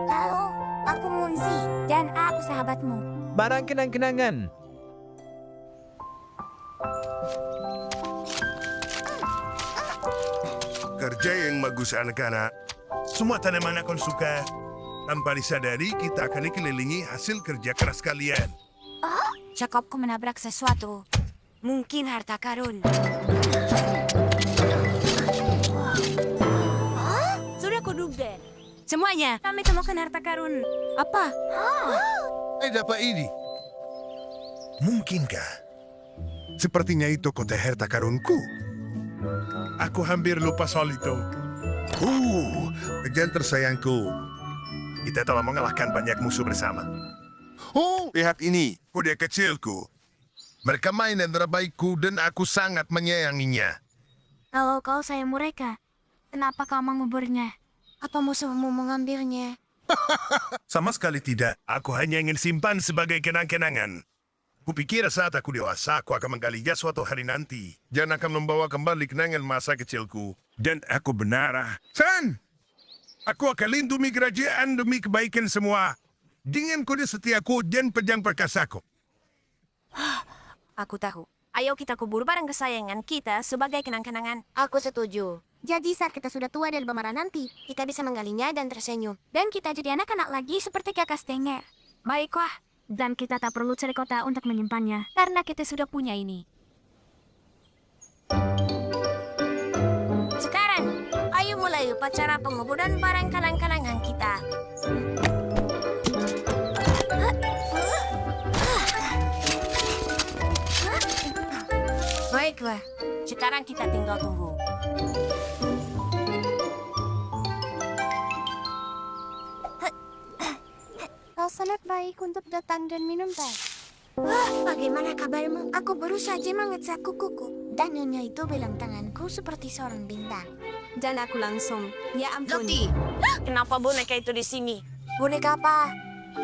Halo, aku Munzi dan aku sahabatmu. Barang kenang-kenangan. Kerja yang bagus anak-anak. Semua tanaman akan suka. Tanpa disadari, kita akan dikelilingi hasil kerja keras kalian. Cakapku menabrak sesuatu. Mungkin harta karun. Sudah kuduga. Semuanya, kami temukan harta karun. Apa? Dapat ini. Mungkinkah? Sepertinya itu kota harta karunku. Aku hampir lupa soal itu. Bagian tersayangku. Kita telah mengalahkan banyak musuh bersama. Lihat ini. Kuda kecilku. Mereka mainan terbaikku dan aku sangat menyayanginya. Kalau kau sayang mereka, kenapa kau menguburnya? Apa musuhmu mengambilnya? Sama sekali tidak. Aku hanya ingin simpan sebagai kenang-kenangan. Kupikir saat aku dewasa, aku akan menggalinya suatu hari nanti. Dan akan membawa kembali kenangan masa kecilku. Dan aku benar. San! Aku akan lindungi kerajaan demi kebaikan semua. Dengan kuda setiaku dan pedang perkasaku. Aku tahu. Ayo kita kubur barang kesayangan kita sebagai kenang-kenangan. Aku setuju. Jadi saat kita sudah tua dan bermarah nanti, kita bisa menggalinya dan tersenyum. Dan kita jadi anak-anak lagi seperti kakak Stenger. Baiklah. Dan kita tak perlu cari kota untuk menyimpannya. Karena kita sudah punya ini. Sekarang, ayo mulai upacara penguburan barang kenang-kenangan kita. Baiklah. Sekarang kita tinggal tunggu. Kau sangat baik untuk datang dan minum teh. Wah, bagaimana kabarmu? Aku baru saja mengecek kukuku. Dan nyonya itu bilang tanganku seperti seorang bintang. Dan aku langsung. Ya ampun. Loti, Kenapa boneka itu di sini? boneka apa?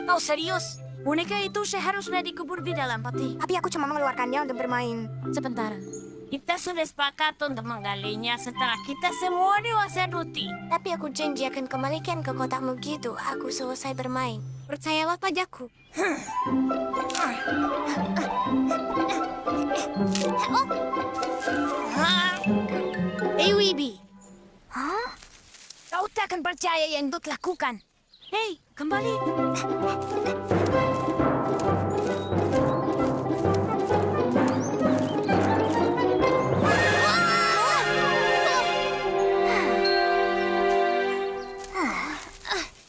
Kau serius? Boneka itu seharusnya dikubur di dalam peti. Tapi aku cuma mengeluarkannya untuk bermain. Sebentar. Kita sudah sepakat untuk menggalinya setelah kita semua dewasa, Ruti. Tapi aku janji akan kembalikan ke kotamu gitu. Aku selesai bermain. Percayalah padaku. Hey, Wibi. Hah? Kau tak akan percaya yang Dut lakukan. Hei, kembali.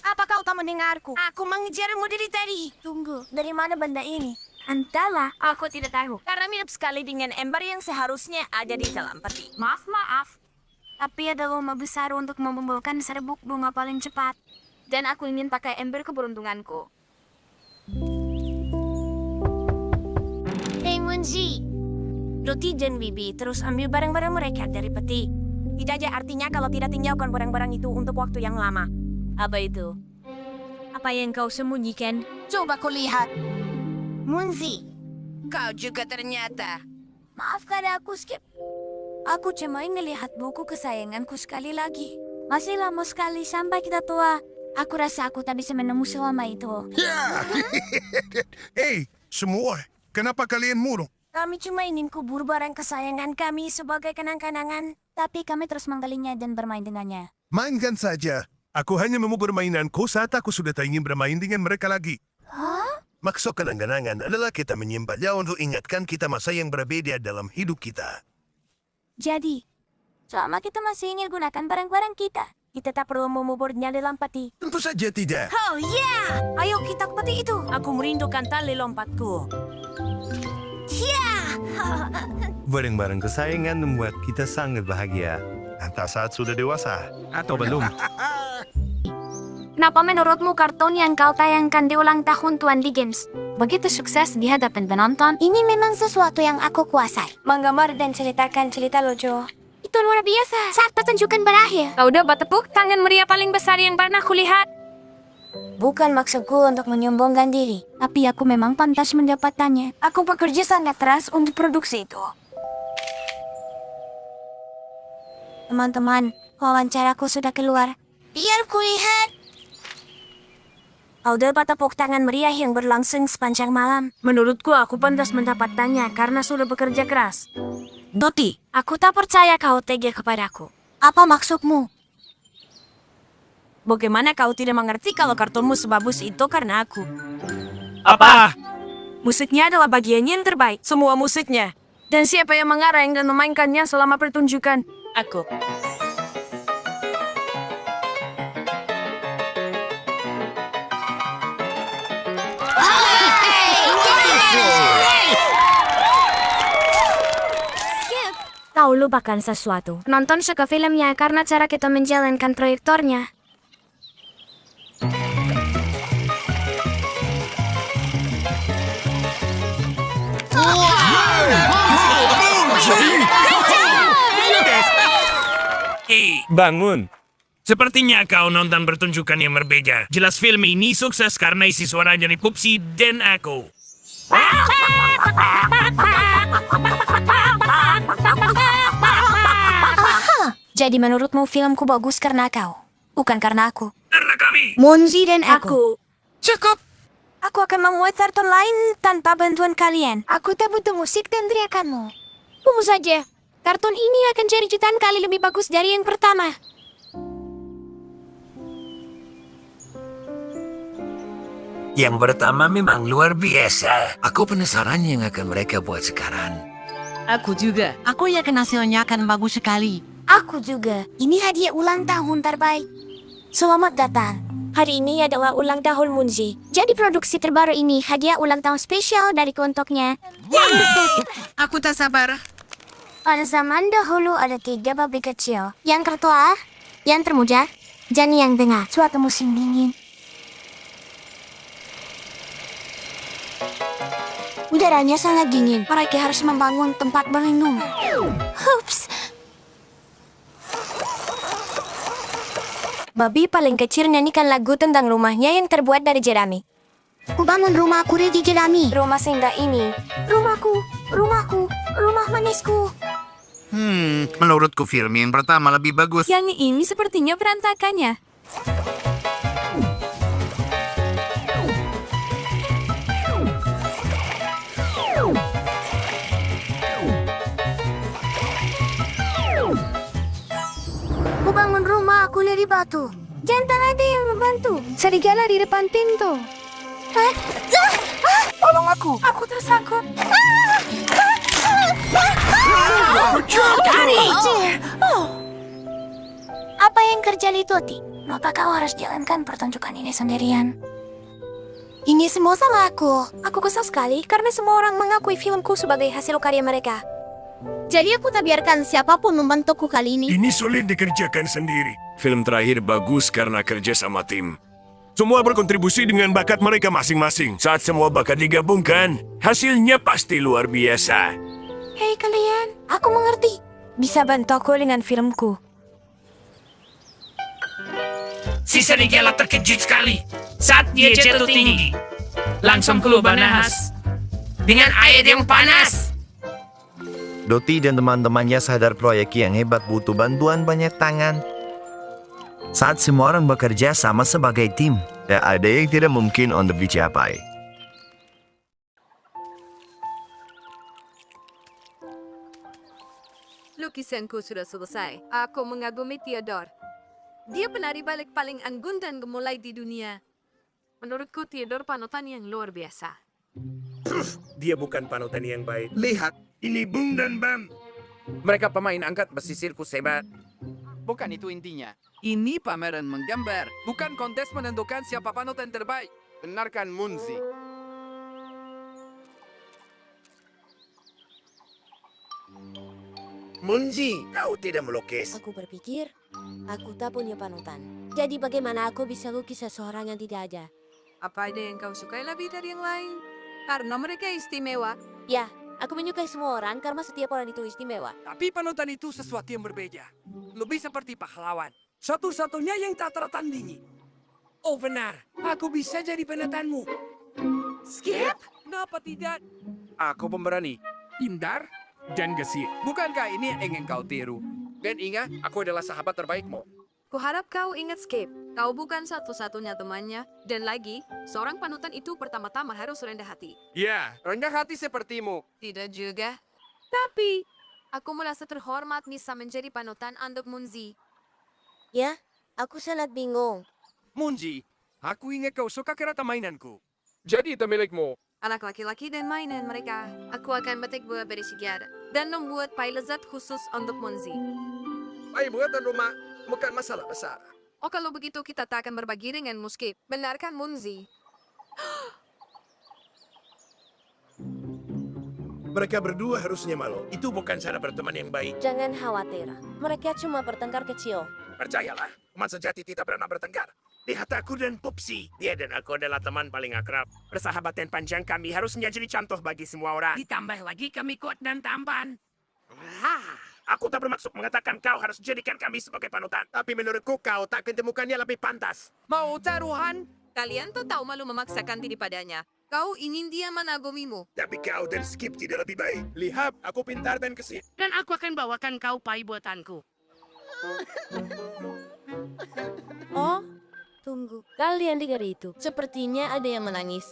Apa kau tak mendengarku? Aku mengejarmu dari tadi. Tunggu, dari mana benda ini? Entahlah, aku tidak tahu. Karena mirip sekali dengan ember yang seharusnya ada di dalam peti. Maaf. Tapi ada lomba besar untuk mengumpulkan serbuk bunga paling cepat. Dan aku ingin pakai ember keberuntunganku. Hey Munzi, Doti dan Bibi terus ambil barang-barang mereka dari peti. Tidak ada artinya kalau tidak tinggalkan barang-barang itu untuk waktu yang lama. Apa itu? Apa yang kau sembunyikan? coba kau lihat. Munzi, Kau juga ternyata. Maafkan aku, Skip. Aku cuma ingin lihat buku kesayanganku sekali lagi. Masih lama sekali sampai kita tua. Aku rasa aku tak bisa menemu selama itu. Ya! Hei, semua. Kenapa kalian murung? Kami cuma ingin kubur barang kesayangan kami sebagai kenang-kenangan. Tapi kami terus menggalinya dan bermain dengannya. Mainkan saja. Aku hanya mau bermainanku saat aku sudah tak ingin bermain dengan mereka lagi. Maksud kenang-kenangan adalah kita menyimpannya untuk ingatkan kita masa yang berbeda dalam hidup kita. Jadi, selama kita masih ingin gunakan barang-barang kita tak perlu menguburnya dalam peti. Tentu saja tidak. Oh yeah! Ayo kita ke peti itu. Aku merindukan tali lompatku. Barang-barang kesayangan membuat kita sangat bahagia. Entah saat sudah dewasa. Atau belum. Kenapa menurutmu kartun yang kau tayangkan di ulang tahun Tuan Dickens begitu sukses di hadapan penonton? ini memang sesuatu yang aku kuasai. Menggambar dan ceritakan cerita lucu. Itu luar biasa. Saat pertunjukan berakhir, Kau dapat tepuk tangan meriah paling besar yang pernah kulihat. bukan maksudku untuk menyombongkan diri. Tapi aku memang pantas mendapatkannya. Aku bekerja sangat keras untuk produksi itu. Teman-teman, wawancaraku sudah keluar. Biar kulihat. Kau dapat tepuk tangan meriah yang berlangsung sepanjang malam. Menurutku aku pantas mendapatkannya karena sudah bekerja keras. Doti, aku tak percaya kau tega kepadaku. Apa maksudmu? Bagaimana kau tidak mengerti kalau kartunmu sebagus itu karena aku? Apa? Musiknya adalah bagian yang terbaik, semua musiknya. Dan siapa yang mengarang dan memainkannya selama pertunjukan? Aku. Kau lupakan sesuatu. Nonton suka filmnya karena cara kita menjalankan proyektornya. Bangun. Sepertinya kau nonton pertunjukan yang berbeda. Jelas film ini sukses karena isi suaranya dari Pupsi dan aku. Jadi menurutmu filmku bagus karena kau, bukan karena aku. Karena kami. Monzi dan aku. Cukup. Aku akan membuat kartun lain tanpa bantuan kalian. Aku tak butuh musik dan teriakanmu. Tunggu saja. Kartun ini akan jadi jutaan kali lebih bagus dari yang pertama. Yang pertama memang luar biasa. Aku penasaran yang akan mereka buat sekarang. Aku juga. Aku yakin hasilnya akan bagus sekali. Aku juga. Ini hadiah ulang tahun terbaik. Selamat datang. Hari ini adalah ulang tahun Munzi. Jadi produksi terbaru ini hadiah ulang tahun spesial dariku untuknya. Aku tak sabar. Pada zaman dahulu ada 3 babi kecil. Yang tertua, yang termuda, dan yang tengah. Suatu musim dingin. Udaranya sangat dingin. Mereka harus membangun tempat berlindung. Hups. Babi paling kecil nyanyikan lagu tentang rumahnya yang terbuat dari jerami. Ku bangun rumahku di jerami. Rumah seindah ini. Rumahku, rumahku, rumah manisku. Menurutku film yang pertama lebih bagus. Yang ini sepertinya berantakannya. Ku bangun rumah aku dari batu. Jangan ada yang membantu. Serigala di depan pintu. Tolong aku tersangkut. Apa yang terjadi, Toti? Kenapa kau harus jalankan pertunjukan ini sendirian? Ini semua salah aku. Aku kesal sekali karena semua orang mengakui filmku sebagai hasil karya mereka. Jadi aku tak biarkan siapapun membantuku kali ini. Ini sulit dikerjakan sendiri. Film terakhir bagus karena kerja sama tim. Semua berkontribusi dengan bakat mereka masing-masing. Saat semua bakat digabungkan, hasilnya pasti luar biasa. Hei kalian, aku mengerti. Bisa bantu aku dengan filmku. Si serigala terkejut sekali saat dia jatuh tinggi. Langsung keluar nahas dengan air yang panas. Doti dan teman-temannya sadar proyek yang hebat butuh bantuan banyak tangan. Saat semua orang bekerja sama sebagai tim, tak ada yang tidak mungkin untuk dicapai. Lukisanku sudah selesai. Aku mengagumi Theodore. Dia penari balik paling anggun dan gemulai di dunia. Menurutku Theodore panutan yang luar biasa. Dia bukan panutan yang baik. Lihat, Ini Bung dan Bam. mereka pemain angkat besi sirkus hebat. Bukan itu intinya. Ini pameran menggambar, bukan kontes menentukan siapa panutan terbaik. Benarkan Munzi. Munzi, kau tidak melukis. Aku berpikir, aku tak punya panutan. Jadi bagaimana aku bisa lukis seseorang yang tidak ada? Apa ada yang kau sukai lebih dari yang lain? Karena mereka istimewa. Ya, aku menyukai semua orang karena setiap orang itu istimewa. Tapi panutan itu sesuatu yang berbeda. Lebih seperti pahlawan. Satu-satunya yang tak tertandingi. Oh benar, aku bisa jadi penutanmu. Skip? Kenapa tidak? Aku pemberani. Pintar dan gesit. Bukankah ini yang ingin kau tiru? Dan ingat, aku adalah sahabat terbaikmu. Kuharap kau ingat Skip, kau bukan satu-satunya temannya. Dan lagi, seorang panutan itu pertama-tama harus rendah hati. Ya, rendah hati sepertimu. Tidak juga. Tapi, aku merasa terhormat bisa menjadi panutan untuk Munzi. Ya, aku sangat bingung. Munji, aku ingat kau suka kereta mainanku. Jadi itu milikmu. Anak laki-laki dan mainan mereka, aku akan metik buah beri sigara dan membuat pie lezat khusus untuk Munzi. Baik buatan rumah, bukan masalah besar. Oh, kalau begitu kita tak akan berbagi dengan Skip. Benarkan Munzi? Mereka berdua harusnya malu. Itu bukan cara berteman yang baik. Jangan khawatir, mereka cuma bertengkar kecil. Percayalah, teman sejati tidak pernah bertengkar. Lihat aku dan Pupsi. Dia dan aku adalah teman paling akrab. Persahabatan panjang kami harus menjadi contoh bagi semua orang. Ditambah lagi kami kuat dan tampan. Aku tak bermaksud mengatakan kau harus jadikan kami sebagai panutan. Tapi menurutku kau tak ketemukannya lebih pantas. Mau taruhan? Kalian tuh tahu malu memaksakan diri padanya. Kau ingin dia menagomimu. Tapi kau dan Skip tidak lebih baik. Lihat, aku pintar dan gesit. Dan aku akan bawakan kau pai buatanku. Oh, tunggu. Kalian dengar itu? Sepertinya ada yang menangis.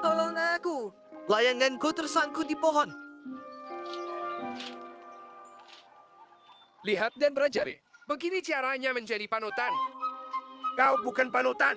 Tolong aku. Layanganku tersangkut di pohon. Lihat dan pelajari. Begini caranya menjadi panutan. Kau bukan panutan.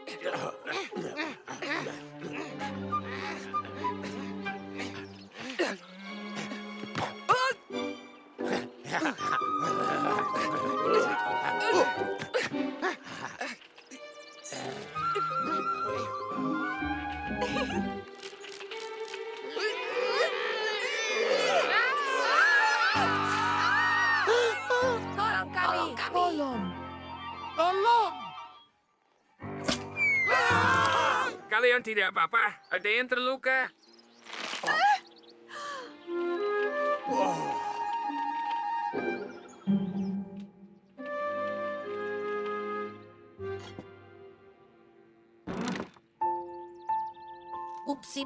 Tolong kami. Tolong! Kalian tidak apa-apa. Ada yang terluka.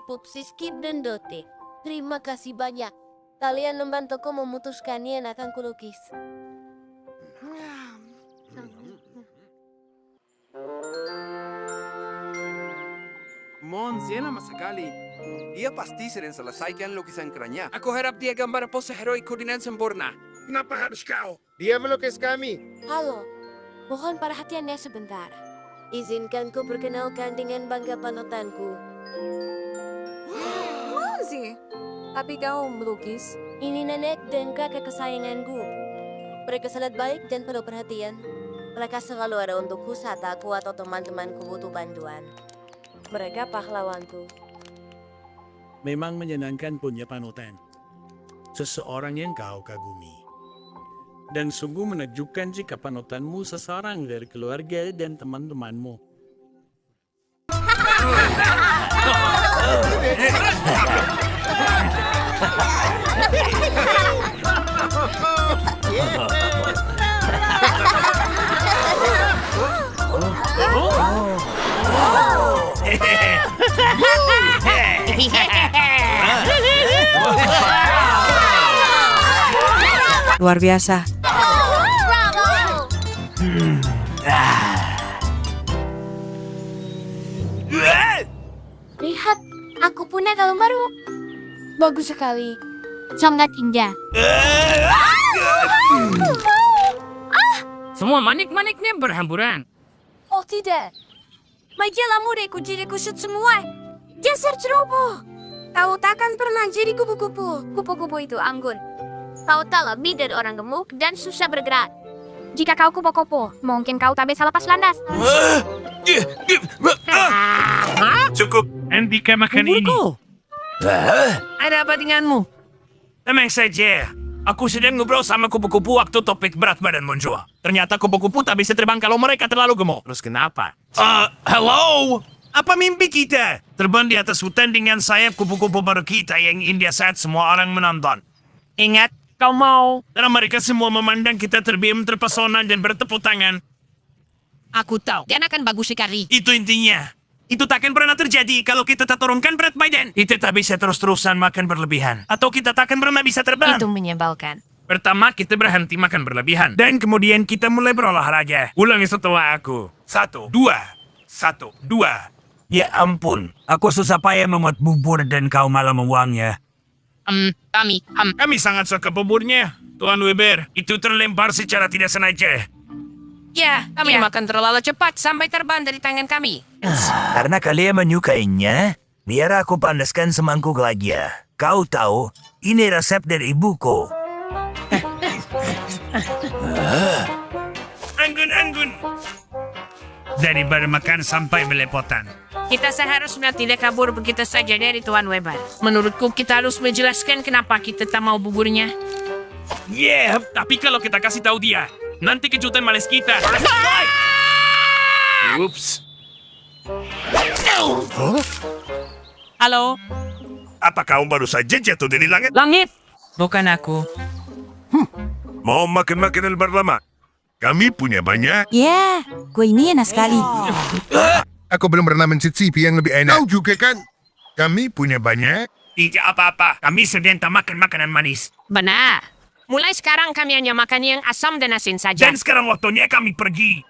Pupsi, Skip, dan Dote. Terima kasih banyak. Kalian membantuku memutuskan yang akan kulukis. Monzi lama sekali. Dia pasti sering selesaikan lukisan kerennya. Aku harap dia gambar pose heroiku dengan sempurna. Kenapa harus kau? Dia melukis kami. Halo, mohon perhatiannya sebentar. Izinkan ku perkenalkan dengan bangga panutanku. Munzi, tapi kau melukis. Ini nenek dan kakak kesayanganku. Mereka sangat baik dan penuh perhatian. Mereka selalu ada untukku saat aku atau teman-temanku butuh bantuan. Mereka pahlawanku. Memang menyenangkan punya panutan. Seseorang yang kau kagumi. Dan sungguh menakjubkan jika panutanmu seseorang dari keluarga dan teman-temanmu. Luar biasa. Lihat, aku punya kalung baru. Bagus sekali. Sangat indah. Semua manik-maniknya berhamburan. Oh tidak. Majalah mudaku jadi kusut semua. Geser ceroboh. Kau takkan pernah jadi kupu-kupu. Kupu-kupu itu anggun. Kau tak lebih dari orang gemuk dan susah bergerak. Jika kau kupu-kupu, mungkin kau tak bisa lepas landas. Cukup. Hentikan makan ini. Ada apa denganmu? Tenang saja. Aku sedang ngobrol sama kupu-kupu waktu topik berat badan muncul. Ternyata kupu-kupu tak bisa terbang kalau mereka terlalu gemuk. Terus kenapa? Hello? Apa mimpi kita? Terbang di atas hutan dengan sayap kupu-kupu baru kita yang indah saat semua orang menonton. Ingat, kau mau. Dan mereka semua memandang kita terbiam, terpesona, dan bertepuk tangan. Aku tahu. Dan akan bagus sekali. Itu intinya. Itu takkan pernah terjadi kalau kita tak turunkan berat badan. Kita tak bisa terus-terusan makan berlebihan. Atau kita takkan pernah bisa terbang. Itu menyebalkan. Pertama, kita berhenti makan berlebihan. Dan kemudian kita mulai berolahraga. Ulangi setelah aku. 1, 2. 1, 2. Ya ampun, aku susah payah membuat bubur dan kau malah membuangnya. Kami sangat suka buburnya. Tuan Weber, itu terlempar secara tidak sengaja. Ya, kami makan terlalu cepat sampai terbang dari tangan kami. Karena kalian menyukainya, biar aku panaskan semangkuk lagi ya. Kau tahu, ini resep dari ibuku. Anggun. Daripada makan sampai belepotan. Kita seharusnya tidak kabur begitu saja dari Tuan Weber. Menurutku kita harus menjelaskan kenapa kita tak mau buburnya. Yeah, tapi kalau kita kasih tahu dia, nanti kejutan males kita. Ups. Halo, Apa kau baru saja jatuh dari langit? langit. Bukan aku. Mau makan makanan berlama? Kami punya banyak. Ya, kue ini enak sekali. Aku belum pernah mencicipi yang lebih enak. Kau juga kan? Kami punya banyak. Tidak apa-apa, kami sedang tak makan makanan manis. Benar. Mulai sekarang kami hanya makan yang asam dan asin saja. Dan sekarang waktunya kami pergi.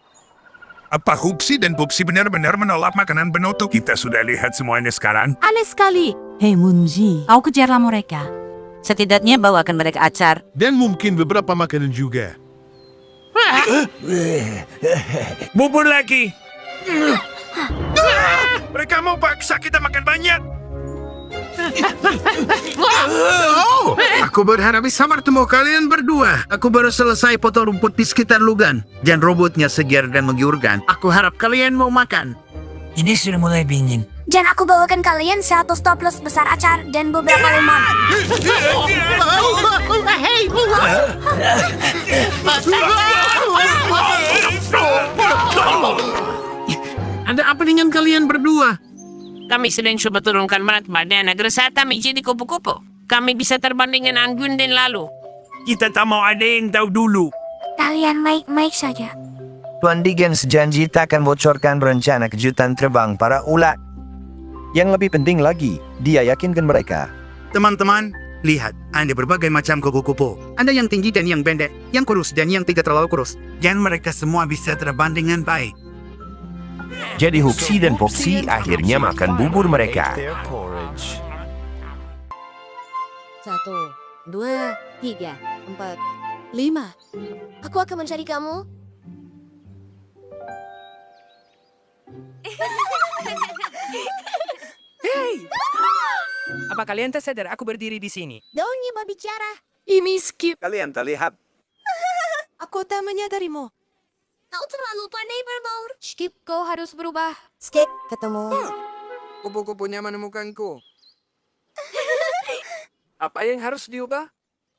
Apa Hupsi dan Pupsi benar-benar menolak makanan penutup? Kita sudah lihat semuanya sekarang. Aneh sekali. Hei Munji, kau kejarlah mereka. Setidaknya bawakan mereka acar. Dan mungkin beberapa makanan juga. Bubur lagi. Mereka mau paksa kita makan banyak. Aku berharap bisa bertemu kalian berdua. Aku baru selesai potong rumput di sekitar Lugan. Dan robotnya segar dan menggiurkan. Aku harap kalian mau makan. Ini sudah mulai dingin. Dan aku bawakan kalian 100 toples besar acar dan beberapa lemon. Ada apa dengan kalian berdua? Kami sedang coba turunkan berat badan agar saat kami jadi kupu-kupu. Kami bisa terbang dengan anggun dan lalu. Kita tak mau ada yang tahu dulu. Kalian baik-baik saja. Tuan Digen sejanji tak akan bocorkan rencana kejutan terbang para ulat. Yang lebih penting lagi, dia yakinkan mereka. Teman-teman, lihat. Ada berbagai macam kupu-kupu. Ada yang tinggi dan yang pendek. Yang kurus dan yang tidak terlalu kurus. Dan mereka semua bisa terbang dengan baik. Jadi Hupsi dan Popsi akhirnya makan bubur mereka. 1, 2, 3, 4, 5. Aku akan mencari kamu. Hei! Apa kalian tak sadar aku berdiri di sini? Daunnya mau bicara. Ini skip. Kalian terlihat. Aku tak menyadarimu. Kau terlalu pandai berbaur. Skip, kau harus berubah. Skip, ketemu. Kupu-kupunya menemukanku. Apa yang harus diubah?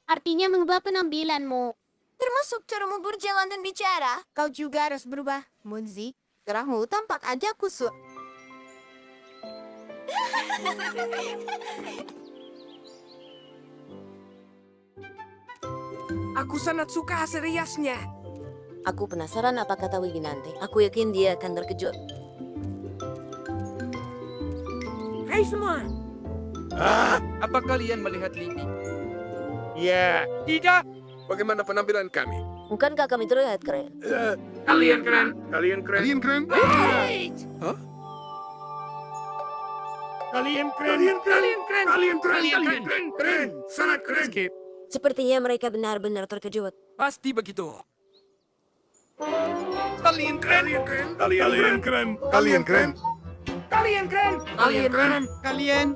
Artinya mengubah penampilanmu. Termasuk caramu berjalan dan bicara. Kau juga harus berubah. Munzi, gerahmu tampak aja kusut. Aku sangat suka hasil riasnya. Aku penasaran apa kata Wigi nanti. Aku yakin dia akan terkejut. Hai semua. Apa kalian melihat Libby? Ya. Tidak. Bagaimana penampilan kami? Bukankah kami terlihat keren? Kalian keren. Kalian keren. Kalian keren. Kalian keren. Kalian keren. Kalian keren. Kalian keren. Keren. Sangat keren. Skip. Sepertinya mereka benar-benar terkejut. Pasti begitu. Kalian keren. Kalian keren. Kalian keren. Kalian keren. Kalian keren. Kalian.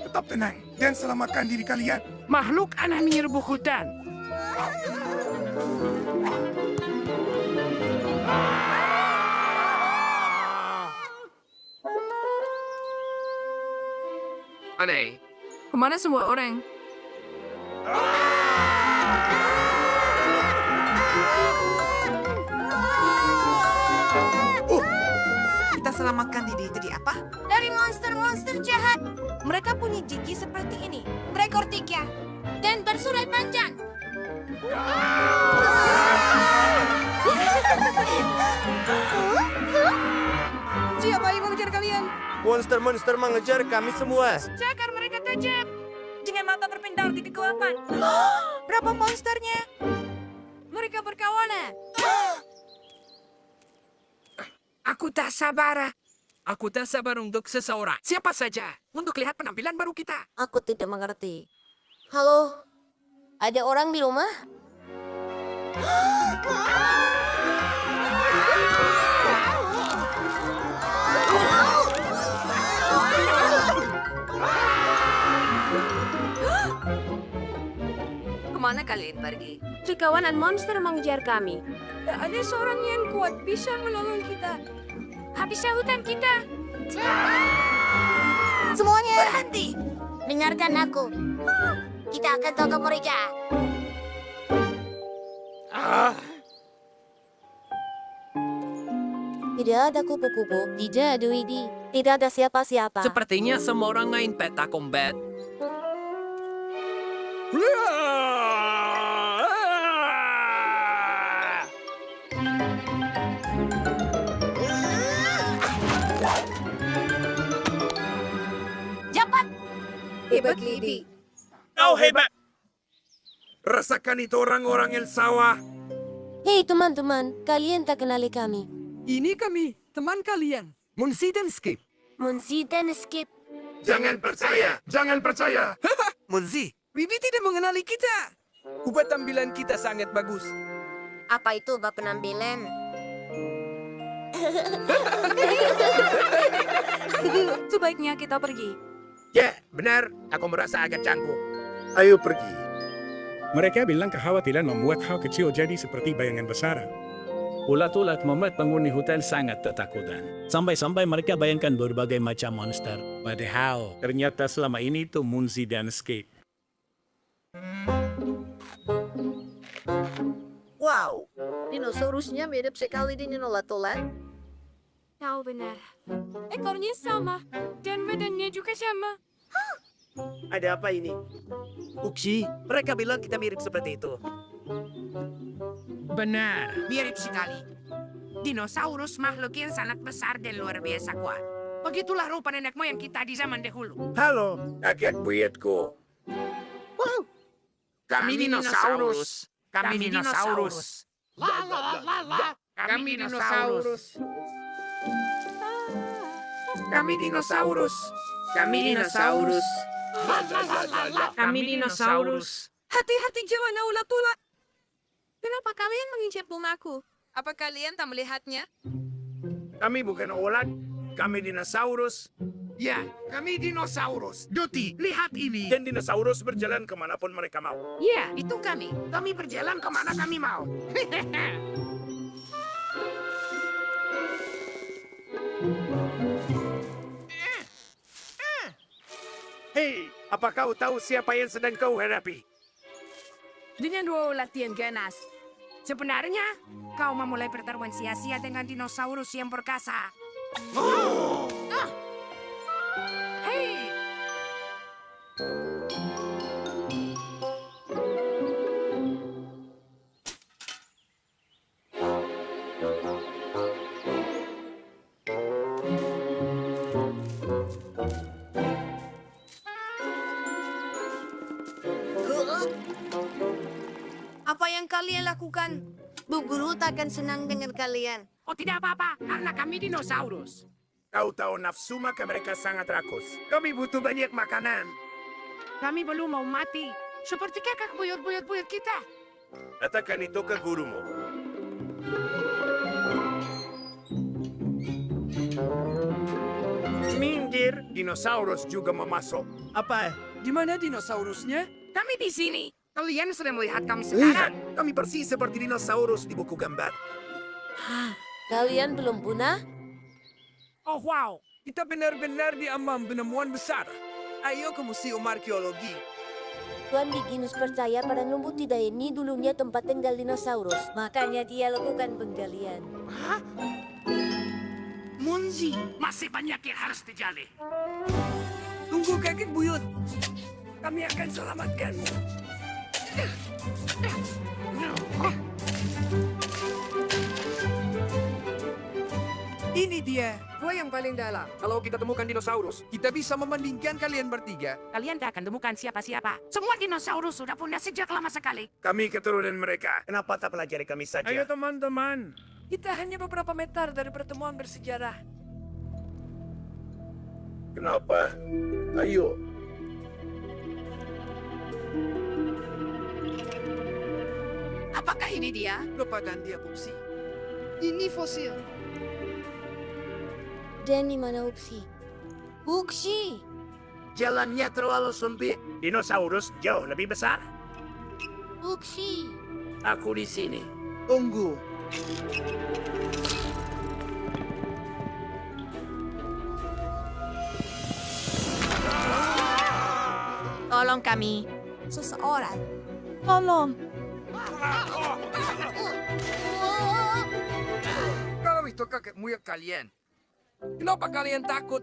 Tetap tenang dan selamatkan diri kalian. Makhluk aneh menyerbu hutan. Aneh. Kemana semua orang? Kita selamatkan diri dari apa? Dari monster-monster jahat. Mereka punya gigi seperti ini. Berekor 3. Dan bersurai panjang. Siapa yang mengejar kalian. Monster-monster mengejar kami semua. Cakar mereka tajam. Dengan mata berpindah di kegelapan. Berapa monsternya? Mereka berkawan. Aku tak sabar. Aku tak sabar untuk seseorang. Siapa saja. Untuk lihat penampilan baru kita. Aku tidak mengerti. Halo? Ada orang di rumah? Kemana kalian pergi? Kawanan monster mengejar kami. Ada seorang yang kuat bisa menolong kita. Habisnya hutan kita. Semuanya berhenti. Dengarkan aku. Kita akan tangkap mereka. Tidak ada kupu-kupu. Tidak ada Widi. Tidak ada siapa-siapa. Sepertinya semua orang main peta combat. Cepat. Hebat Lidi. Kau hebat! Rasakan itu orang-orang El sawah. Hei teman-teman, kalian tak kenali kami. Ini kami, teman kalian. Munsi dan Skip. Munsi dan Skip. Jangan percaya, jangan percaya. Munsi, Bibi tidak mengenali kita. Ubah tampilan kita sangat bagus. Apa itu bab penampilan? Sebaiknya kita pergi. Ya, benar. Aku merasa agak canggung. Ayo pergi. Mereka bilang kekhawatiran membuat hal kecil jadi seperti bayangan besar. Ulat-ulat membuat penghuni hutan sangat ketakutan. Sampai-sampai mereka bayangkan berbagai macam monster. Padahal, ternyata selama ini itu Munzi dan Skate. Wow, dinosaurusnya mirip sekali dengan ulat-ulat. Kau benar. Ekornya sama. Dan badannya juga sama. Ada apa ini? Uksi, mereka bilang kita mirip seperti itu. Benar, mirip sekali. Dinosaurus makhluk yang sangat besar dan luar biasa kuat. Begitulah rupa nenek moyang kita di zaman dahulu. Halo, kakek buyutku. Kami dinosaurus. Kami dinosaurus. Kami dinosaurus. Kami dinosaurus. Kami dinosaurus. Kami dinosaurus. Hati-hati jangan ulat-ulat. Kenapa kalian menginjak rumahku? Apa kalian tak melihatnya? Kami bukan ulat, kami dinosaurus. Ya, kami dinosaurus. Doti, lihat ini. Dan dinosaurus berjalan kemanapun mereka mau. Ya, itu kami. Kami berjalan kemana kami mau. Hei, apa kau tahu siapa yang sedang kau hadapi? Dengan dua ulat yang ganas. Sebenarnya, kau memulai pertarungan sia-sia dengan dinosaurus yang perkasa. Hei! Apa yang kalian lakukan? Bu Guru takkan senang dengan kalian. Oh tidak apa-apa, karena kami dinosaurus. Kau tahu nafsu maka mereka sangat rakus. Kami butuh banyak makanan. Kami belum mau mati. Seperti kakak buyut-buyut kita. Katakan itu ke gurumu. Minggir, dinosaurus juga memasuk. Apa? Di mana dinosaurusnya? Kami di sini. Kalian sudah melihat kami Lihat, sekarang. kami persis seperti dinosaurus di buku gambar. Kalian belum punah? Oh wow, kita benar-benar diambang penemuan besar. Ayo ke Museum Arkeologi. Tuan Diginus percaya pada lumbu tidak ini dulunya tempat tinggal dinosaurus. Makanya dia lakukan penggalian. Munzi, masih banyak yang harus digali. Tunggu kakek buyut. Kami akan selamatkanmu. Ini dia, gua yang paling dalam. Kalau kita temukan dinosaurus, kita bisa membandingkan kalian bertiga. Kalian tak akan temukan siapa-siapa. Semua dinosaurus sudah punah sejak lama sekali. Kami keturunan mereka. Kenapa tak pelajari kami saja? Ayo teman-teman, kita hanya beberapa meter dari pertemuan bersejarah. Kenapa? Ayo. Apakah ini dia? Lupakan dia, Pupsi. Ini fosil. Dan di mana Upsi? Uksi. Jalannya terlalu sempit. Dinosaurus jauh lebih besar. Uksi. Aku di sini. Tunggu. Tolong kami. Seseorang. Tolong. Kalau itu kakek moyang kalian, kenapa kalian takut?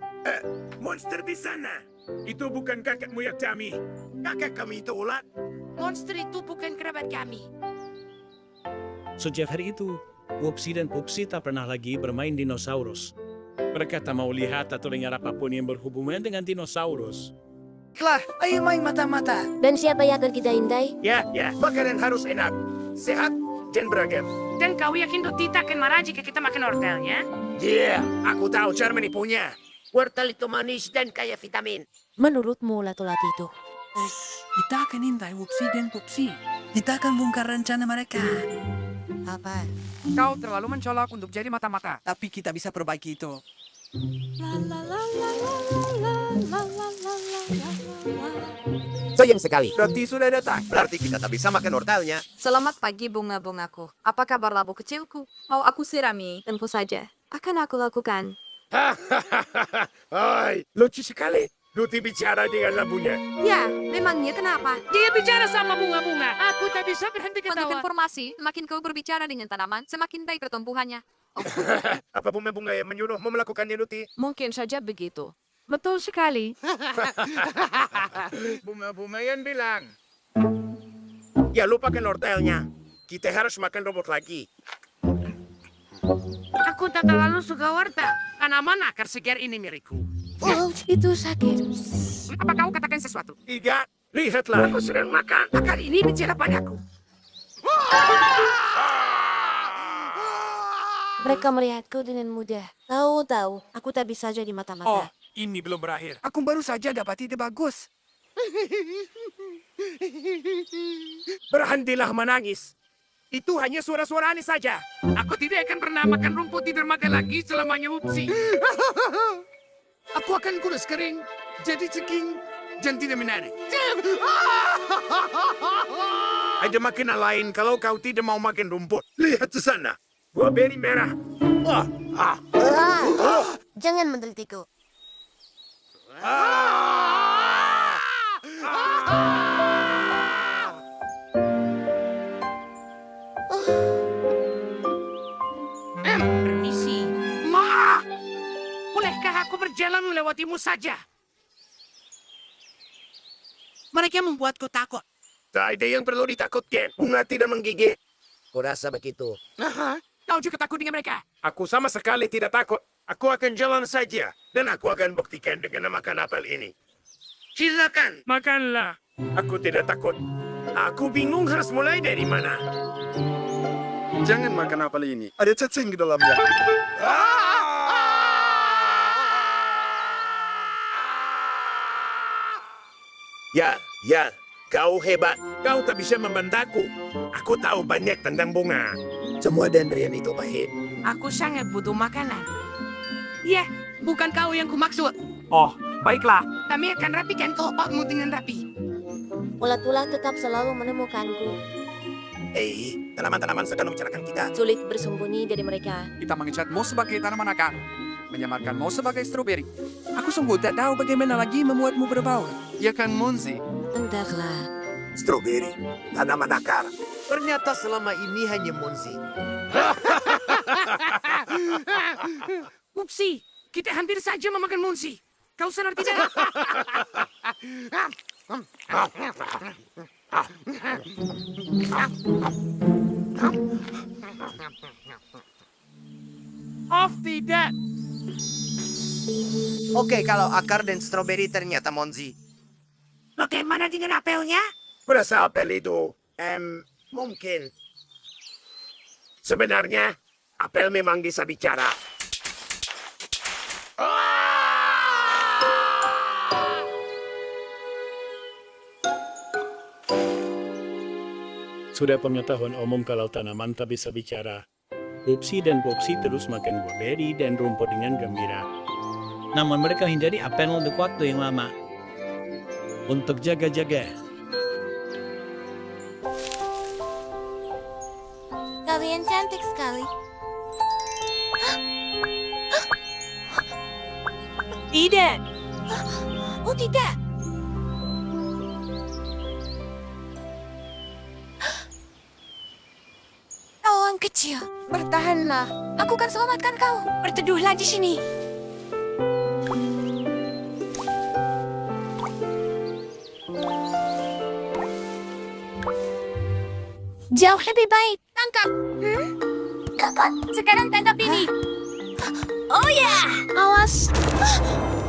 Monster di sana. Itu bukan kakek moyang kami. Kakek kami itu ulat. Monster itu bukan kerabat kami. Sejak hari itu, Wopsi dan Pupsi tak pernah lagi bermain dinosaurus. Mereka tak mau lihat atau dengar apapun yang berhubungan dengan dinosaurus. Lah, ayo main mata-mata. Dan siapa yang akan kita hindai? Ya, makanan harus enak. Sehat dan beragam. Dan kau yakin Doti tak akan marah jika kita makan wortelnya? Iya, aku tahu cara menipunya. Wortel itu manis dan kaya vitamin. Menurutmu ulat-ulat itu? Kita akan hintai Wopsi dan Pupsi. Kita akan bongkar rencana mereka. Apa? Kau terlalu mencolok untuk jadi mata-mata. Tapi kita bisa perbaiki itu. Sayang sekali. Berarti sudah datang. Berarti kita tak bisa makan wortelnya. Selamat pagi bunga-bungaku. Apa kabar labu kecilku? Mau aku sirami? Tentu saja. Akan aku lakukan. Hai, lucu sekali. Duti bicara dengan labunya. Ya, memangnya kenapa? Dia bicara sama bunga-bunga. Aku tak bisa berhenti Untuk ketawa. informasi, semakin kau berbicara dengan tanaman, semakin baik pertumbuhannya. Apa bunga-bunga yang menyuruhmu melakukannya, Duti? Mungkin saja begitu. Betul sekali. Bunga-bunga yang bilang. Ya, lupakan wortelnya. Kita harus makan robot lagi. Aku tak terlalu suka wortel. Tanaman akar segar ini milikku. Oh, itu sakit. Apa kau katakan sesuatu? Tidak, lihatlah. Aku sedang makan. Akar ini bicara padaku. Mereka melihatku dengan mudah. Tahu-tahu, aku tak bisa jadi Oh, mata-mata. ini belum berakhir. Aku baru saja dapat ide bagus. Berhentilah menangis. Itu hanya suara-suara aneh saja. Aku tidak akan pernah makan rumput di dermaga lagi selamanya Upsi. Aku akan kurus kering, jadi ceking, dan tidak menarik. Ada makanan lain kalau kau tidak mau makan rumput. Lihat ke sana. Buah beri merah. Jangan mendelitiku. Permisi. Ma! Bolehkah aku berjalan melewatimu saja? Mereka membuatku takut. Tak ada yang perlu ditakutkan. Bunga tidak menggigit. Kurasa begitu. Kau juga takut dengan mereka? Aku sama sekali tidak takut. Aku akan jalan saja. Dan aku akan buktikan dengan makan apel ini. Silakan. Makanlah. Aku tidak takut. Aku bingung harus mulai dari mana. Jangan makan apel ini. Ada cacing di dalamnya. Ya, kau hebat. Kau tak bisa membantaku. Aku tahu banyak tentang bunga. Semua dandelion itu pahit. Aku sangat butuh makanan. Ya, bukan kau yang kumaksud. Oh, baiklah. Kami akan rapikan kelopakmu dengan rapi. Ulat-ulat tetap selalu menemukanku. Tanaman-tanaman sedang membicarakan kita. Sulit bersembunyi dari mereka. Kita mengecatmu sebagai tanaman akar. Menyamarkanmu sebagai stroberi. Aku sungguh tak tahu bagaimana lagi membuatmu berbau. Ya kan, Munzi? Entahlah. Stroberi, tanaman akar. Ternyata selama ini hanya Monzi. Upsi, kita hampir saja memakan Munsi. Kau sadar tidak? Off tidak. Oke, kalau akar dan stroberi ternyata Monzi. Bagaimana dengan apelnya? Berasa apel itu, mungkin. Sebenarnya, apel memang bisa bicara. Sudah pengetahuan umum kalau tanaman tak bisa bicara. Pupsi dan Popsi terus makan buah beri dan rumput dengan gembira. Namun mereka hindari apel untuk waktu yang lama. Untuk jaga-jaga. Kalian cantik sekali. Tidak. Oh tidak. Kawan kecil, bertahanlah. Aku akan selamatkan kau. Berteduhlah di sini. Jauh lebih baik. Tangkap. Dapat. Sekarang tangkap ini. Oh ya. Awas.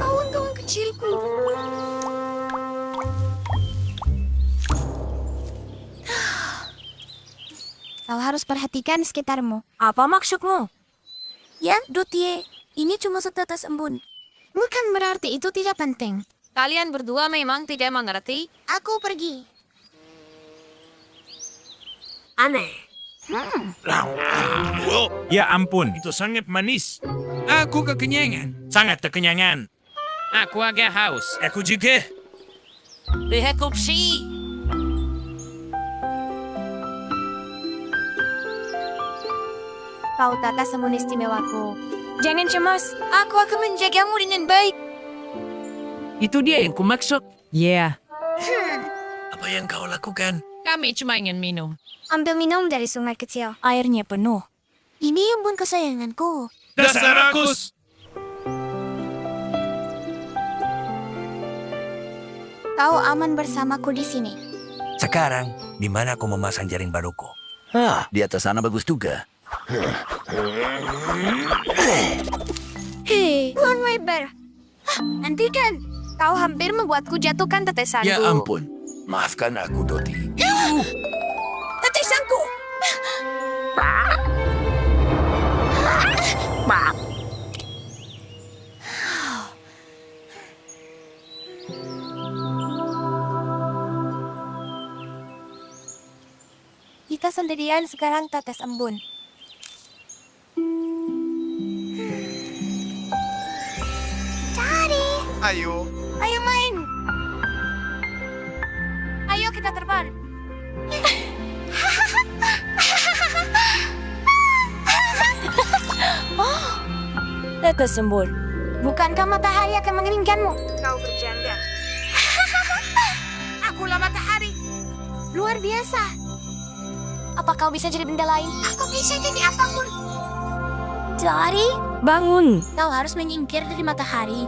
Kawan-kawan kecilku. Kau harus perhatikan sekitarmu. Apa maksudmu? Ya, Dotie. Ini cuma setetes embun. Bukan berarti itu tidak penting. Kalian berdua memang tidak mengerti. Aku pergi. Aneh. Ya ampun, itu sangat manis. Aku kekenyangan. Sangat kekenyangan. Aku agak haus. Aku juga. Lihat kopsi. Kau tata sembun istimewaku. Jangan cemas. Aku akan menjagamu dengan baik. Itu dia yang kumaksud. Ya. Apa yang kau lakukan? Kami cuma ingin minum. Ambil minum dari sungai kecil. Airnya penuh. Ini embun kesayanganku. Dasar rakus! Kau aman bersamaku di sini. Sekarang, di mana aku memasang jaring baruku? Di atas sana bagus juga. Hei, Tuan Weber. Hentikan. Kau hampir membuatku jatuhkan tetesanku. Ya ampun, maafkan aku, Doti. Tetesanku. Kita sendirian sekarang tetes embun. Cari. Ayo. Ayo main. Ayo kita terbang. Tetes embun. Bukankah matahari akan mengeringkanmu? Kau bercanda. Akulah matahari. Luar biasa. Apa kau bisa jadi benda lain? Aku bisa jadi apapun. Dari, Bangun. kau harus menyingkir dari matahari.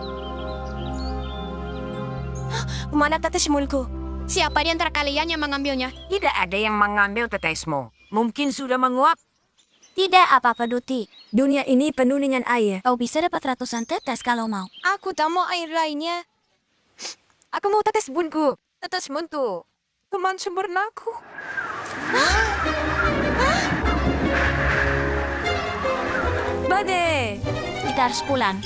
Mana tetes mulku? Siapa di antara kalian yang mengambilnya? Tidak ada yang mengambil tetesmu. Mungkin sudah menguap. Tidak apa-apa, Duti. Dunia ini penuh dengan air. Kau bisa dapat ratusan tetes kalau mau. Aku tak mau air lainnya. Aku mau tetes bunku. Tetes muntu. Teman sempurnaku. Badai. Kita harus pulang.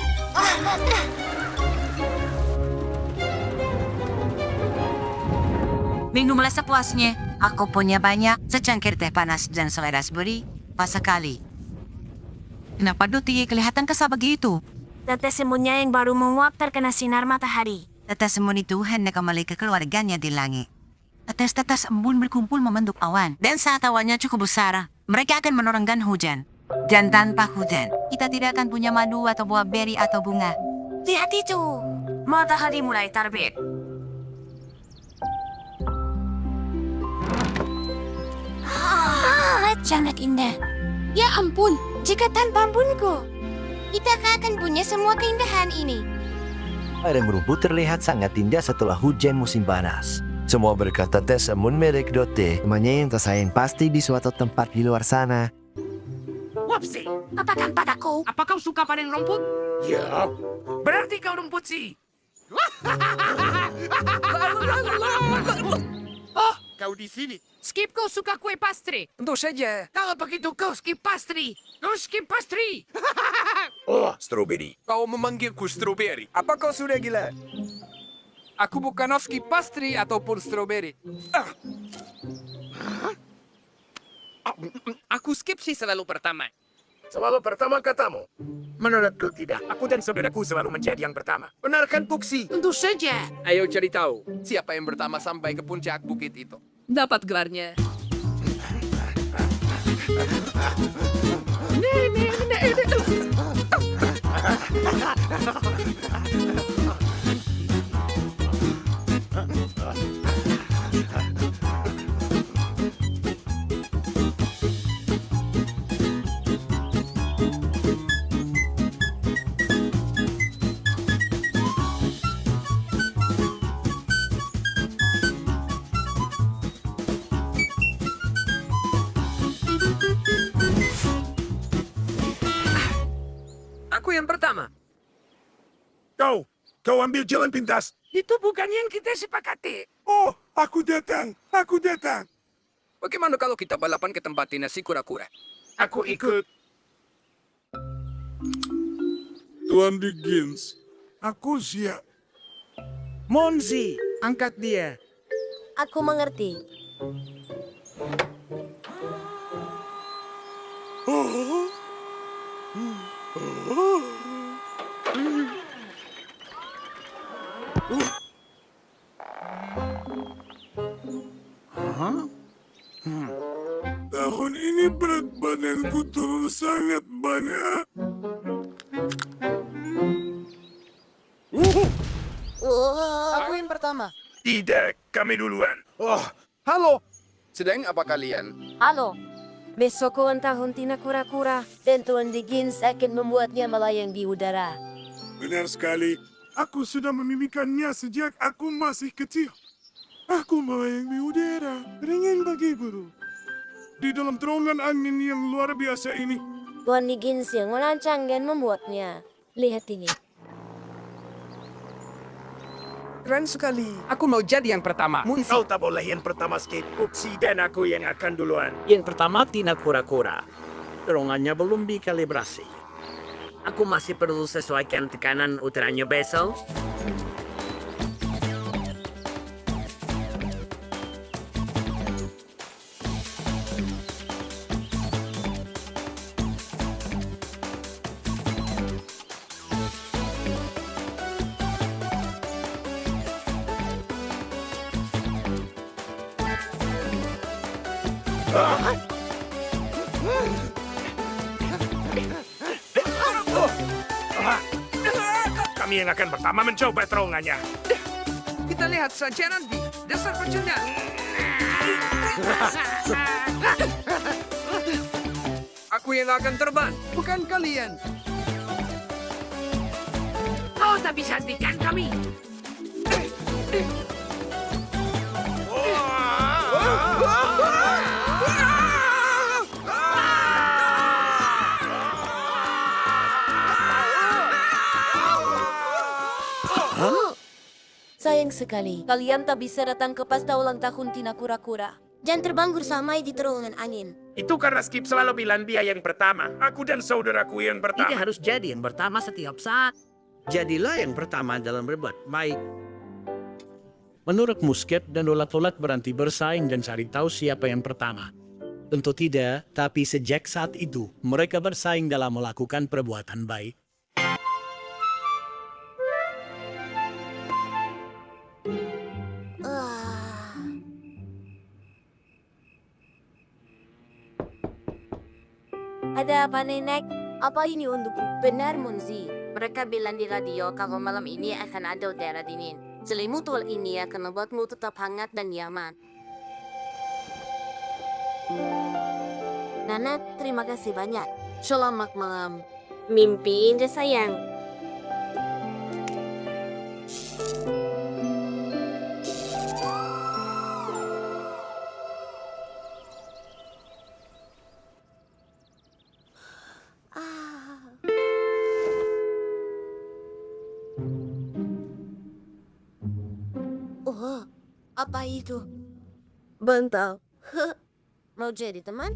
Minumlah sepuasnya. Aku punya banyak secangkir teh panas dan selera beri sekali. Kenapa Doti kelihatan kesal begitu? Tetes embunnya yang baru menguap terkena sinar matahari. Tetes embun itu hendak kembali ke keluarganya di langit. Tetes-tetes embun berkumpul membentuk awan. Dan saat awannya cukup besar, mereka akan menurunkan hujan. Dan tanpa hujan, kita tidak akan punya madu atau buah beri atau bunga. Lihat itu. Matahari mulai terbit. Sangat indah. Ya ampun, jika tanpa embunku, kita akan punya semua keindahan ini. Padang rumput terlihat sangat indah setelah hujan musim panas. Semua berkat tetes embun merek Dote. Temannya yang tersayang pasti di suatu tempat di luar sana. Wapsi, Apa kan padaku? apa kau suka panen rumput? Ya. Berarti Berarti kau rumput sih. Oh, kau di sini. Skip, kau suka kue pastry. Tentu saja. Kalau begitu kau skip pastry. Kau skip pastry. Oh, strawberry. Kau memanggilku strawberry. Apa kau sudah gila? Aku bukan skip pastry ataupun strawberry. Aku skip sih selalu pertama. Selalu pertama katamu? Menurutku tidak. Aku dan saudaraku selalu menjadi yang pertama. Benar kan, Puksi? Tentu saja. Ayo cari tahu, siapa yang pertama sampai ke puncak bukit itu? Dapat gelarnya. Aku yang pertama. Kau ambil jalan pintas. Itu bukan yang kita sepakati. Oh, aku datang. Bagaimana kalau kita balapan ke tempat nasi kura-kura? Aku ikut. Tuan Dickens, aku siap. Monzi, angkat dia. Aku mengerti. Tahun ini berat badanku turun sangat banyak. Aku yang pertama. Tidak, kami duluan. Oh, halo. Sedang apa kalian? Halo. Besok ulang tahun Tina Kura-Kura dan Tuan Dickens akan membuatnya melayang di udara. Benar sekali. Aku sudah memimikannya sejak aku masih kecil. Aku melayang di udara, ringan bagi burung. Di dalam terowongan angin yang luar biasa ini. Tuan Dickens yang merancang dan membuatnya. Lihat ini. Keren sekali. Aku mau jadi yang pertama. Kau tak boleh yang pertama, Skip. Puksi dan aku yang akan duluan. Yang pertama Tina Kura-Kura. Terowongannya belum dikalibrasi. Aku masih perlu sesuaikan tekanan uteranya besok. Kami yang akan pertama mencoba terowongannya. Kita lihat saja nanti. Dasar pecunda. Aku yang akan terbang, bukan kalian. Kau tak bisa hentikan kami. Sayang sekali, kalian tak bisa datang ke pesta ulang tahun Tina Kura-Kura. Jangan terbang bersama di terowongan angin. Itu karena Skip selalu bilang dia yang pertama. Aku dan saudaraku yang pertama. harus jadi yang pertama setiap saat. Jadilah yang pertama dalam berbuat baik. Menurut Musket dan Lolat-Lolat berhenti bersaing dan cari tahu siapa yang pertama. Tentu tidak, tapi sejak saat itu, mereka bersaing dalam melakukan perbuatan baik. Ada apa, Nenek? Apa ini untukku? Benar, Monzi. Mereka bilang di radio kalau malam ini akan ada udara dingin. Selimut wol ini akan membuatmu tetap hangat dan nyaman. Nana, terima kasih banyak. Selamat malam. Mimpi indah, sayang. Oh, apa itu? Bantal. Mau jadi teman?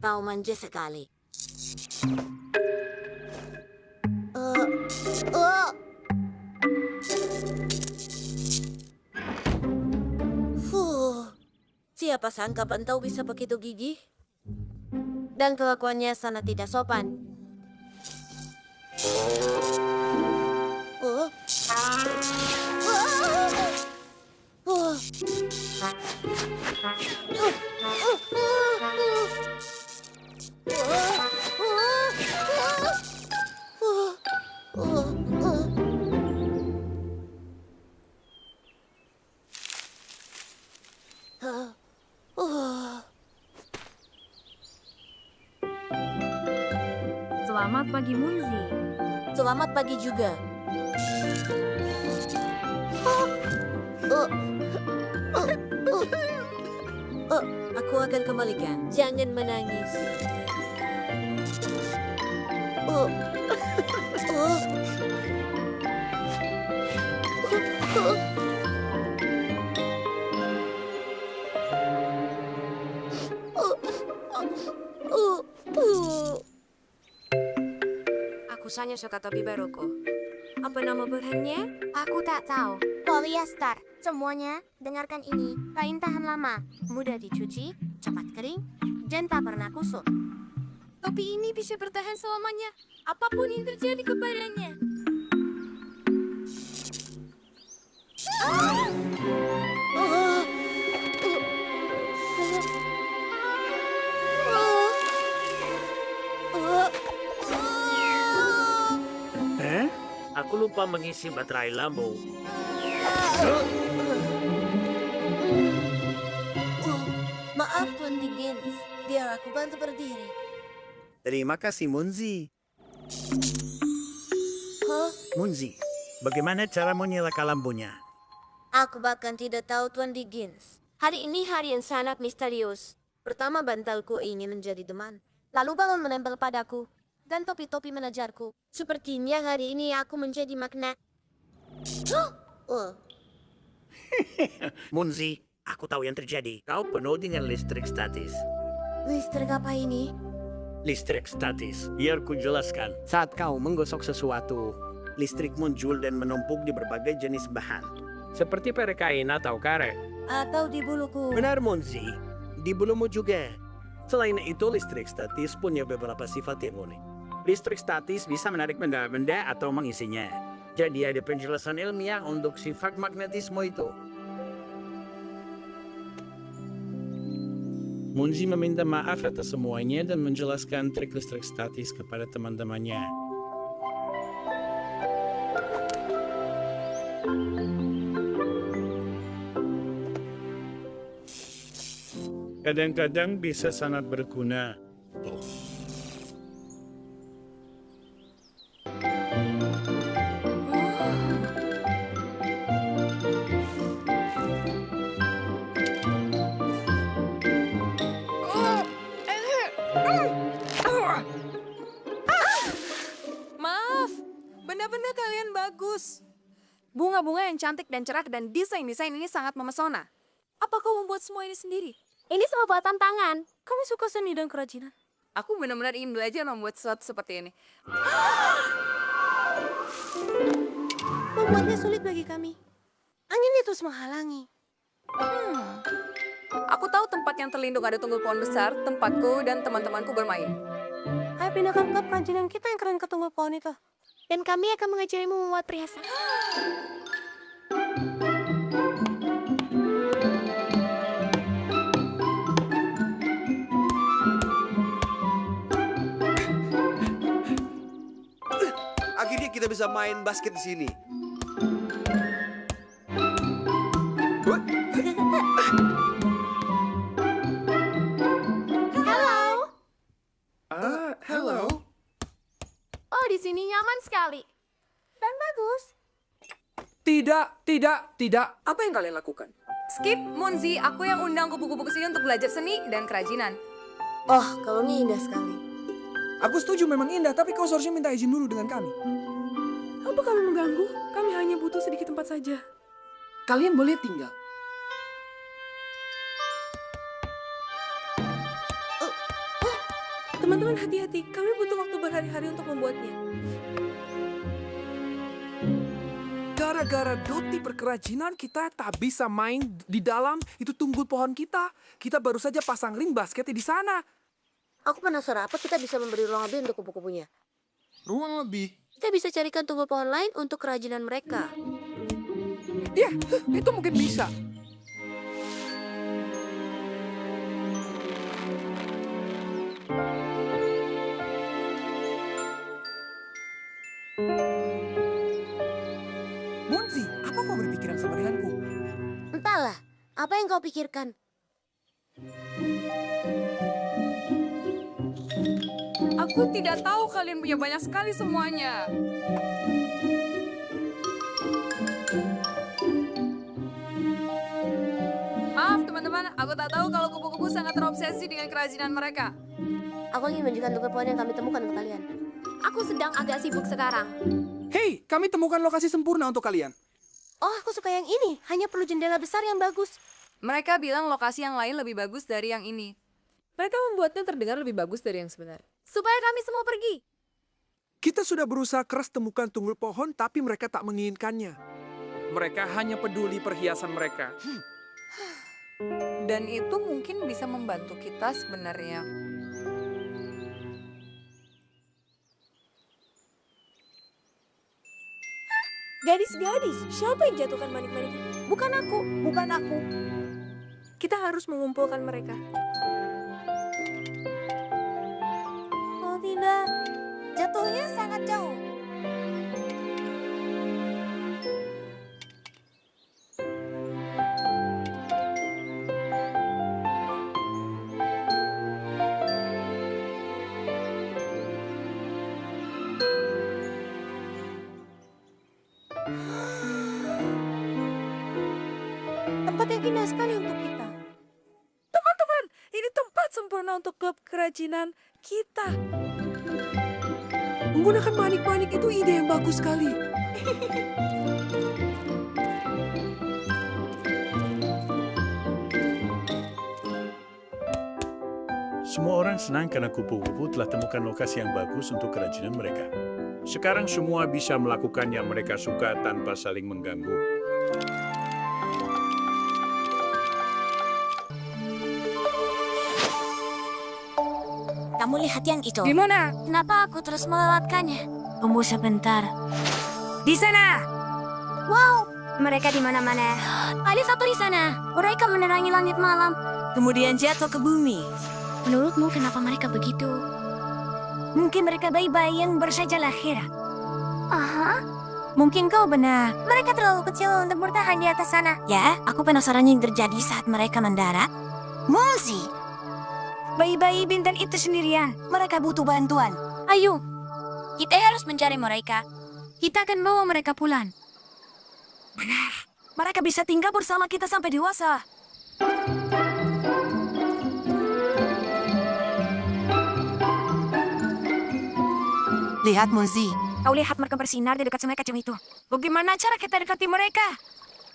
Kau manja sekali. Siapa sangka Bantau bisa begitu gigih? Dan kelakuannya sangat tidak sopan. Selamat pagi, Munzi. Selamat pagi juga. Aku akan kembalikan. Jangan menangis. Aku hanya suka topi baruku. Apa nama berhannya? Aku tak tahu. Polyester. Semuanya, dengarkan ini. Kain tahan lama, mudah dicuci, cepat kering, dan tak pernah kusut. Topi ini bisa bertahan selamanya. Apapun yang terjadi kepadanya. Aku lupa mengisi baterai lampu. Maaf, Tuan Dickens. Biar aku bantu berdiri. Terima kasih, Munzi. Munzi, bagaimana cara menyalakan lampunya? Aku bahkan tidak tahu, Tuan Dickens. Hari ini hari yang sangat misterius. Pertama, bantalku ingin menjadi teman. Lalu balon menempel padaku. Dan topi-topi menajarku. Sepertinya hari ini aku menjadi magnet. Munzi, aku tahu yang terjadi. Kau penuh dengan listrik statis. Listrik apa ini? Listrik statis. Biar ku jelaskan. Saat kau menggosok sesuatu, listrik muncul dan menumpuk di berbagai jenis bahan. Seperti perkain atau karet. Atau di buluku. Benar, Munzi. Di bulumu juga. Selain itu, listrik statis punya beberapa sifat yang unik. Listrik statis bisa menarik benda-benda atau mengisinya. Jadi ada penjelasan ilmiah untuk sifat magnetisme itu. Munzi meminta maaf atas semuanya dan menjelaskan trik listrik statis kepada teman-temannya. Kadang-kadang bisa sangat berguna. Maaf, benda-benda kalian bagus. Bunga-bunga yang cantik dan cerah dan desain-desain ini sangat memesona. Apa kau membuat semua ini sendiri? Ini semua buatan tangan. Kamu suka seni dan kerajinan? Aku benar-benar ingin belajar membuat sesuatu seperti ini. Membuatnya sulit bagi kami. Angin itu terus menghalangi. Aku tahu tempat yang terlindung ada tunggul pohon besar, tempatku dan teman-temanku bermain. Ayo pindahkan klub kerajinan kita yang keren ke tunggul pohon itu. Dan kami akan mengajarimu membuat perhiasan. Akhirnya kita bisa main basket di sini. Halo. Oh, di sini nyaman sekali. Dan bagus. Tidak. Apa yang kalian lakukan? Skip, Munzi, aku yang undang kupu-kupu ke sini untuk belajar seni dan kerajinan. Oh, kalungnya indah sekali. Aku setuju memang indah, tapi kau seharusnya minta izin dulu dengan kami. tempat saja. Kalian boleh tinggal. Teman-teman hati-hati, kami butuh waktu berhari-hari untuk membuatnya. Gara-gara Doti perkerajinan kita tak bisa main di dalam itu tunggul pohon kita. Kita baru saja pasang ring basketnya di sana. Aku penasaran apa kita bisa memberi ruang lebih untuk kupu-kupunya. Ruang lebih. Kita bisa carikan tunggul pohon lain untuk kerajinan mereka. Ya, itu mungkin bisa. Munzi, apa kau berpikiran sama denganku? Entahlah, apa yang kau pikirkan? Aku tidak tahu kalian punya banyak sekali semuanya. Maaf teman-teman, aku tak tahu kalau kupu-kupu sangat terobsesi dengan kerajinan mereka. Aku ingin menunjukkan tunggul pohon yang kami temukan untuk kalian. Aku sedang agak sibuk sekarang. Hei, kami temukan lokasi sempurna untuk kalian. Oh, aku suka yang ini. Hanya perlu jendela besar yang bagus. Mereka bilang lokasi yang lain lebih bagus dari yang ini. Mereka membuatnya terdengar lebih bagus dari yang sebenarnya. Supaya kami semua pergi. Kita sudah berusaha keras temukan tunggul pohon, tapi mereka tak menginginkannya. Mereka hanya peduli perhiasan mereka. Dan itu mungkin bisa membantu kita sebenarnya. Gadis-gadis, siapa yang jatuhkan manik-manik itu? Bukan aku, bukan aku. Kita harus mengumpulkan mereka. Oh tidak, jatuhnya sangat jauh. Tempat yang indah sekali untuk kita. Teman-teman, ini tempat sempurna untuk klub kerajinan kita. Menggunakan manik-manik itu ide yang bagus sekali. Semua orang senang karena kupu-kupu telah temukan lokasi yang bagus untuk kerajinan mereka. Sekarang semua bisa melakukan yang mereka suka tanpa saling mengganggu. Kamu lihat yang itu? Di mana? Kenapa aku terus melewatkannya? Tunggu sebentar. Di sana. Wow, mereka di mana-mana. Ada satu di sana. Mereka menerangi langit malam. Kemudian jatuh ke bumi. Menurutmu kenapa mereka begitu? Mungkin mereka bayi-bayi yang baru saja lahir. Aha. Mungkin kau benar. Mereka terlalu kecil untuk bertahan di atas sana. Ya, aku penasaran yang terjadi saat mereka mendarat. Munzi, bayi-bayi bintang itu sendirian. Mereka butuh bantuan. Ayo, kita harus mencari mereka. Kita akan bawa mereka pulang. Benar. Mereka bisa tinggal bersama kita sampai dewasa. Lihat, Munzi. Kau lihat mereka bersinar di dekat sungai kecil itu. Bagaimana cara kita dekati mereka?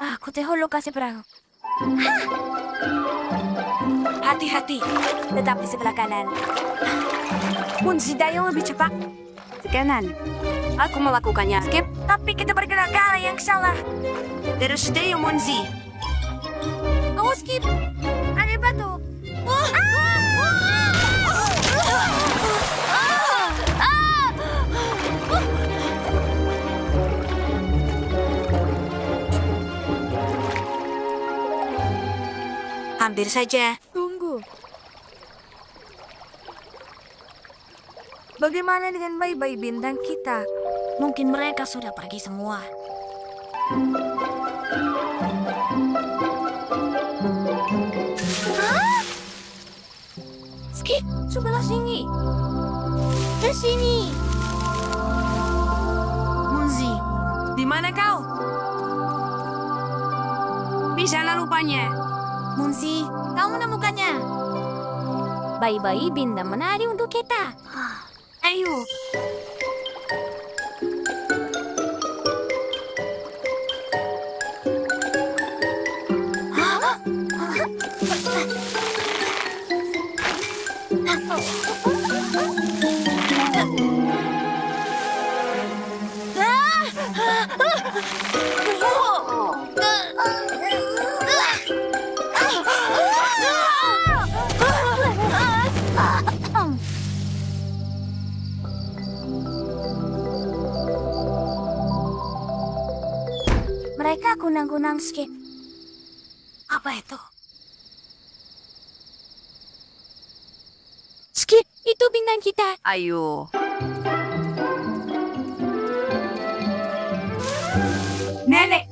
Aku tahu lokasi perahu. Hah! Hati-hati, tetap di sebelah kanan. Munzi Dayo lebih cepat. Kanan. Aku melakukannya. Skip, tapi kita bergerak ke arah yang salah. Terus Dayo Munzi. Awas Skip, ada batu. Hampir saja. Tunggu. Bagaimana dengan bayi-bayi bintang kita? Mungkin mereka sudah pergi semua. Hah? Skip, sebelah sini. Ke sini. Munzi, di mana kau? Di sana rupanya. Munzi, kau menemukannya. Bayi-bayi bintang menari untuk kita. Ayo. Mereka kunang-kunang Skip. Apa itu? Skip, itu bintang kita. Ayo. Nenek,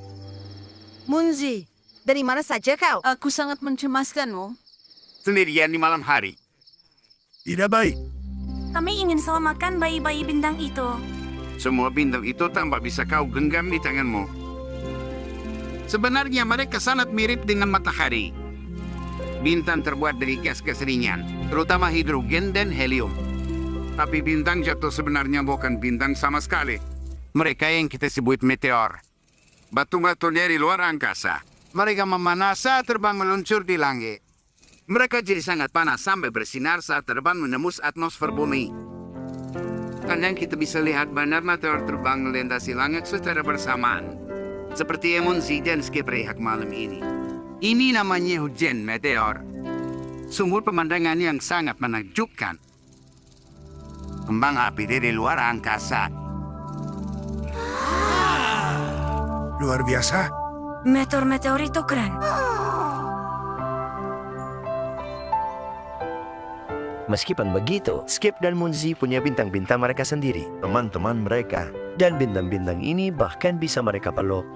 Munzi, dari mana saja kau? Aku sangat mencemaskanmu. Sendirian di malam hari. Tidak baik. kami ingin selamatkan bayi-bayi bintang itu. Semua bintang itu tampak bisa kau genggam di tanganmu. Sebenarnya mereka sangat mirip dengan matahari. Bintang terbuat dari gas-gas ringan, terutama hidrogen dan helium. Tapi bintang jatuh sebenarnya bukan bintang sama sekali. Mereka yang kita sebut meteor. Batu-batu dari luar angkasa. Mereka memanas saat terbang meluncur di langit. Mereka jadi sangat panas sampai bersinar saat terbang menembus atmosfer bumi. Kadang kita bisa lihat bandar meteor terbang melintasi langit secara bersamaan. Seperti Emunzi dan Skip Rehak malam ini. Ini namanya hujan meteor. Sumber pemandangan yang sangat menakjubkan. Kembang api dari luar angkasa. Luar biasa. Meteor-meteor itu keren. Meskipun begitu, Skip dan Munzi punya bintang-bintang mereka sendiri, teman-teman mereka. Dan bintang-bintang ini bahkan bisa mereka peluk.